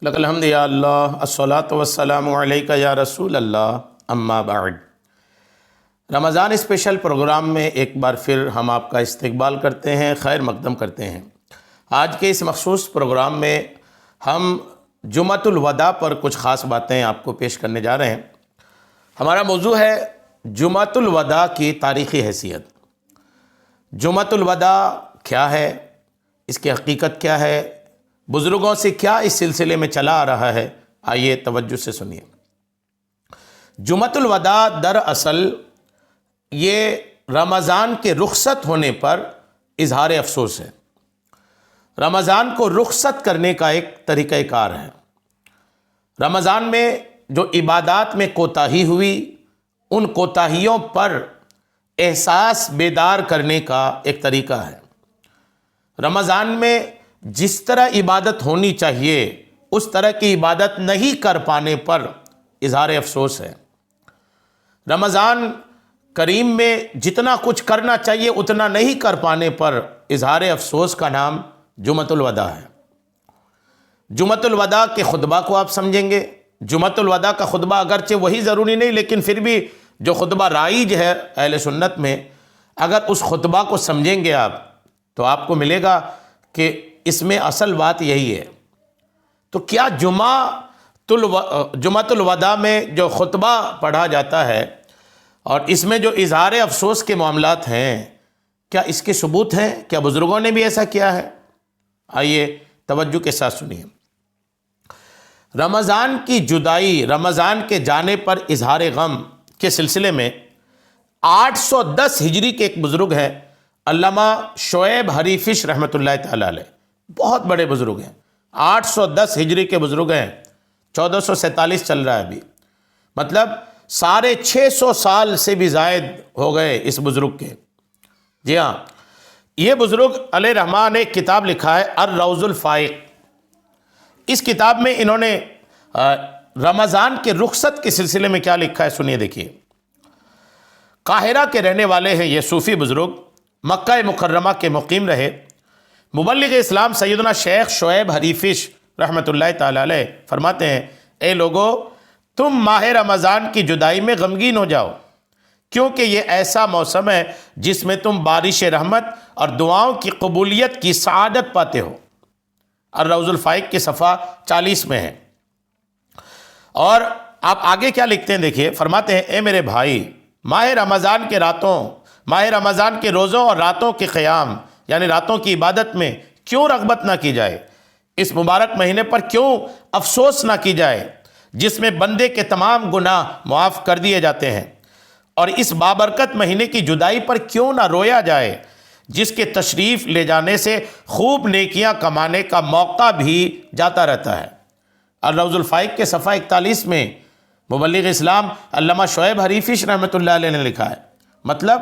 لک الحمد یا اللہ الصلاۃ والسلام علیک یا رسول اللہ اما بعد۔ رمضان اسپیشل پروگرام میں ایک بار پھر ہم آپ کا استقبال کرتے ہیں، خیر مقدم کرتے ہیں۔ آج کے اس مخصوص پروگرام میں ہم جمعۃ الوداع پر کچھ خاص باتیں آپ کو پیش کرنے جا رہے ہیں۔ ہمارا موضوع ہے جمعۃ الوداع کی تاریخی حیثیت۔ جمعۃ الوداع کیا ہے، اس کی حقیقت کیا ہے، بزرگوں سے کیا اس سلسلے میں چلا آ رہا ہے، آئیے توجہ سے سنیے۔ جمعۃ الوداع دراصل یہ رمضان کے رخصت ہونے پر اظہار افسوس ہے۔ رمضان کو رخصت کرنے کا ایک طریقہ کار ہے۔ رمضان میں جو عبادات میں کوتاہی ہوئی، ان کوتاہیوں پر احساس بیدار کرنے کا ایک طریقہ ہے۔ رمضان میں جس طرح عبادت ہونی چاہیے اس طرح کی عبادت نہیں کر پانے پر اظہار افسوس ہے۔ رمضان کریم میں جتنا کچھ کرنا چاہیے اتنا نہیں کر پانے پر اظہار افسوس کا نام جمعۃ الوداع ہے۔ جمعۃ الوداع کے خطبہ کو آپ سمجھیں گے۔ جمعۃ الوداع کا خطبہ اگرچہ وہی ضروری نہیں، لیکن پھر بھی جو خطبہ رائج ہے اہل سنت میں، اگر اس خطبہ کو سمجھیں گے آپ تو آپ کو ملے گا کہ اس میں اصل بات یہی ہے۔ تو کیا جمعۃ الوداع میں جو خطبہ پڑھا جاتا ہے اور اس میں جو اظہار افسوس کے معاملات ہیں، کیا اس کے ثبوت ہیں؟ کیا بزرگوں نے بھی ایسا کیا ہے؟ آئیے توجہ کے ساتھ سنیے۔ رمضان کی جدائی، رمضان کے جانے پر اظہار غم کے سلسلے میں 810 ہجری کے ایک بزرگ ہیں، علامہ شعیب حریفش رحمۃ اللہ تعالی علیہ، بہت بڑے بزرگ ہیں۔ 810 ہجری کے بزرگ ہیں، 1447 چل رہا ہے ابھی، مطلب 650 سال سے بھی زائد ہو گئے اس بزرگ کے۔ جی ہاں، یہ بزرگ علیہ رحمٰن نے ایک کتاب لکھا ہے الروض الفائق۔ اس کتاب میں انہوں نے رمضان کے رخصت کے سلسلے میں کیا لکھا ہے، سنیے دیکھیے۔ قاہرہ کے رہنے والے ہیں یہ صوفی بزرگ، مکہ مکرمہ کے مقیم رہے۔ مبلغ اسلام سیدنا شیخ شعیب حریفش رحمۃ اللہ تعالی علیہ فرماتے ہیں، اے لوگو، تم ماہ رمضان کی جدائی میں غمگین ہو جاؤ، کیونکہ یہ ایسا موسم ہے جس میں تم بارش رحمت اور دعاؤں کی قبولیت کی سعادت پاتے ہو۔ الروض الفائق کے صفحہ 40 میں ہے۔ اور آپ آگے کیا لکھتے ہیں دیکھیے، فرماتے ہیں، اے میرے بھائی، ماہ رمضان کے روزوں اور راتوں کے قیام یعنی راتوں کی عبادت میں کیوں رغبت نہ کی جائے؟ اس مبارک مہینے پر کیوں افسوس نہ کی جائے جس میں بندے کے تمام گناہ معاف کر دیے جاتے ہیں؟ اور اس بابرکت مہینے کی جدائی پر کیوں نہ رویا جائے جس کے تشریف لے جانے سے خوب نیکیاں کمانے کا موقع بھی جاتا رہتا ہے؟ الروض الفائق کے صفحہ 41 میں مبلغ اسلام علامہ شعیب حریفش رحمۃ اللہ علیہ نے لکھا ہے، مطلب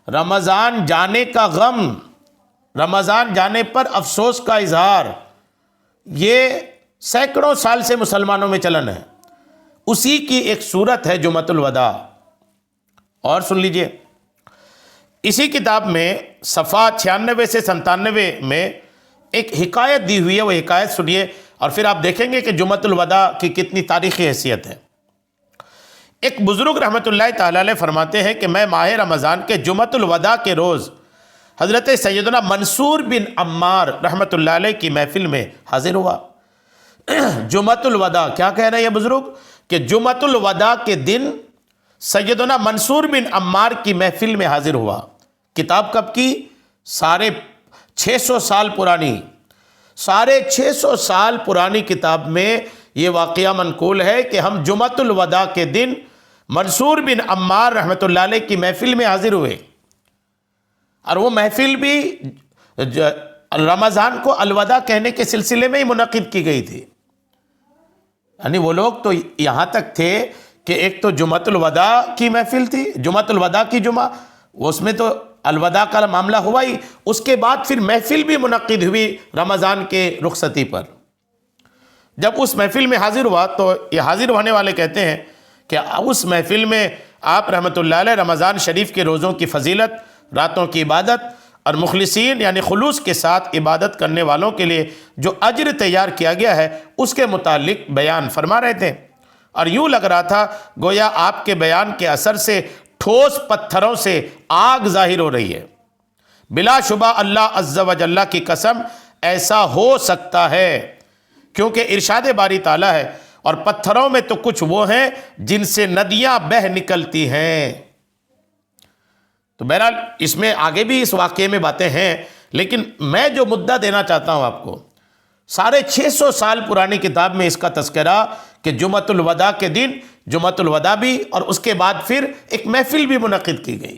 رمضان جانے کا غم، رمضان جانے پر افسوس کا اظہار، یہ سینکڑوں سال سے مسلمانوں میں چلن ہے۔ اسی کی ایک صورت ہے جمعۃ الوداع۔ اور سن لیجئے، اسی کتاب میں صفحہ 96 سے 97 میں ایک حکایت دی ہوئی ہے، وہ حکایت سنیے اور پھر آپ دیکھیں گے کہ جمعۃ الوداع کی کتنی تاریخی حیثیت ہے۔ ایک بزرگ رحمۃ اللہ تعالی علیہ فرماتے ہیں کہ میں ماہ رمضان کے جمعۃ الوداع کے روز حضرت سیدنا منصور بن عمار رحمۃ اللہ علیہ کی محفل میں حاضر ہوا۔ جمعۃ الوداع کیا کہہ رہے ہیں یہ بزرگ کہ جمعۃ الوداع کے دن سیدنا منصور بن عمار کی محفل میں حاضر ہوا۔ کتاب کب کی؟ 650 سال پرانی، 650 سال پرانی کتاب میں یہ واقعہ منقول ہے کہ ہم جمعۃ الوداع کے دن منصور بن عمار رحمۃ اللہ علیہ کی محفل میں حاضر ہوئے، اور وہ محفل بھی رمضان کو الوداع کہنے کے سلسلے میں ہی منعقد کی گئی تھی۔ یعنی وہ لوگ تو یہاں تک تھے کہ ایک تو جمعۃ الوداع کی محفل تھی، جمعۃ الوداع کی جمعہ، اس میں تو الوداع کا معاملہ ہوا ہی، اس کے بعد پھر محفل بھی منعقد ہوئی رمضان کے رخصتی پر۔ جب اس محفل میں حاضر ہوا تو یہ حاضر ہونے والے کہتے ہیں کہ اس محفل میں آپ رحمۃ اللہ علیہ رمضان شریف کے روزوں کی فضیلت، راتوں کی عبادت اور مخلصین یعنی خلوص کے ساتھ عبادت کرنے والوں کے لیے جو اجر تیار کیا گیا ہے اس کے متعلق بیان فرما رہے تھے، اور یوں لگ رہا تھا گویا آپ کے بیان کے اثر سے ٹھوس پتھروں سے آگ ظاہر ہو رہی ہے۔ بلا شبہ اللہ عز و جل کی قسم ایسا ہو سکتا ہے، کیونکہ ارشاد باری تعالیٰ ہے اور پتھروں میں تو کچھ وہ ہیں جن سے ندیاں بہہ نکلتی ہیں۔ تو بہرحال اس میں آگے بھی اس واقعے میں باتیں ہیں، لیکن میں جو مدعا دینا چاہتا ہوں آپ کو، 650 سال پرانی کتاب میں اس کا تذکرہ کہ جمعۃ الوداع کے دن جمعۃ الوداع بھی، اور اس کے بعد پھر ایک محفل بھی منعقد کی گئی۔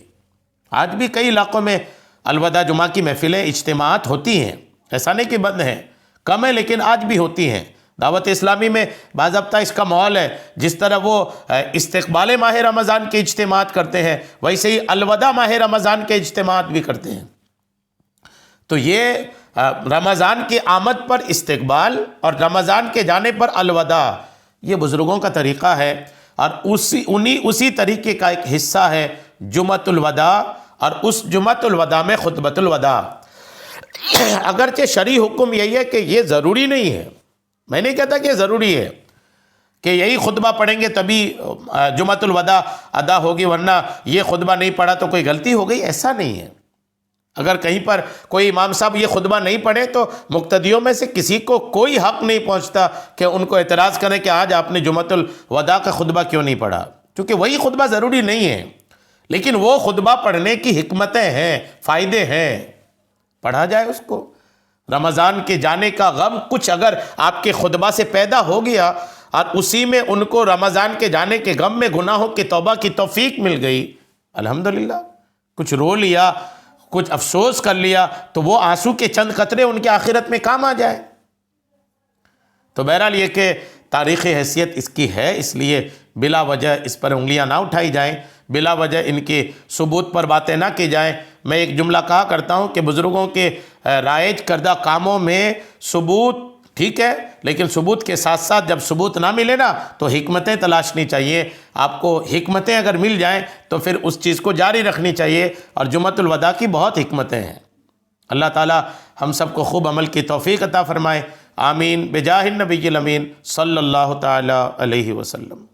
آج بھی کئی علاقوں میں الوداع جمعہ کی محفلیں، اجتماعات ہوتی ہیں، ایسا نہیں کہ بند ہیں، کم ہے لیکن آج بھی ہوتی ہیں۔ دعوت اسلامی میں باضابطہ اس کا ماحول ہے، جس طرح وہ استقبال ماہ رمضان کے اجتماعات کرتے ہیں، ویسے ہی الوداع ماہ رمضان کے اجتماعات بھی کرتے ہیں۔ تو یہ رمضان کی آمد پر استقبال اور رمضان کے جانے پر الوداع، یہ بزرگوں کا طریقہ ہے، اور اسی طریقے کا ایک حصہ ہے جمعۃ الوداع، اور اس جمعۃ الوداع میں خطبۃ الوداع۔ اگرچہ شرعی حکم یہی ہے کہ یہ ضروری نہیں ہے، میں نہیں کہتا کہ ضروری ہے کہ یہی خطبہ پڑھیں گے تبھی جمعۃ الوداع ادا ہوگی، ورنہ یہ خطبہ نہیں پڑھا تو کوئی غلطی ہو گئی، ایسا نہیں ہے۔ اگر کہیں پر کوئی امام صاحب یہ خطبہ نہیں پڑھے تو مقتدیوں میں سے کسی کو کوئی حق نہیں پہنچتا کہ ان کو اعتراض کریں کہ آج آپ نے جمعۃ الوداع کا خطبہ کیوں نہیں پڑھا، کیونکہ وہی خطبہ ضروری نہیں ہے، لیکن وہ خطبہ پڑھنے کی حکمتیں ہیں، فائدے ہیں، پڑھا جائے اس کو۔ رمضان کے جانے کا غم کچھ اگر آپ کے خطبہ سے پیدا ہو گیا اور اسی میں ان کو رمضان کے جانے کے غم میں گناہوں کی توبہ کی توفیق مل گئی، الحمدللہ، کچھ رو لیا، کچھ افسوس کر لیا، تو وہ آنسو کے چند قطرے ان کے آخرت میں کام آ جائے۔ تو بہرحال یہ کہ تاریخی حیثیت اس کی ہے، اس لیے بلا وجہ اس پر انگلیاں نہ اٹھائی جائیں، بلا وجہ ان کے ثبوت پر باتیں نہ کی جائیں۔ میں ایک جملہ کہا کرتا ہوں کہ بزرگوں کے رائج کردہ کاموں میں ثبوت ٹھیک ہے، لیکن ثبوت کے ساتھ ساتھ جب ثبوت نہ ملے نا تو حکمتیں تلاشنی چاہیے۔ آپ کو حکمتیں اگر مل جائیں تو پھر اس چیز کو جاری رکھنی چاہیے، اور جمعۃ الوداع کی بہت حکمتیں ہیں۔ اللہ تعالی ہم سب کو خوب عمل کی توفیق عطا فرمائے، آمین، بجاہ النبی الامین صلی اللہ تعالی علیہ وسلم۔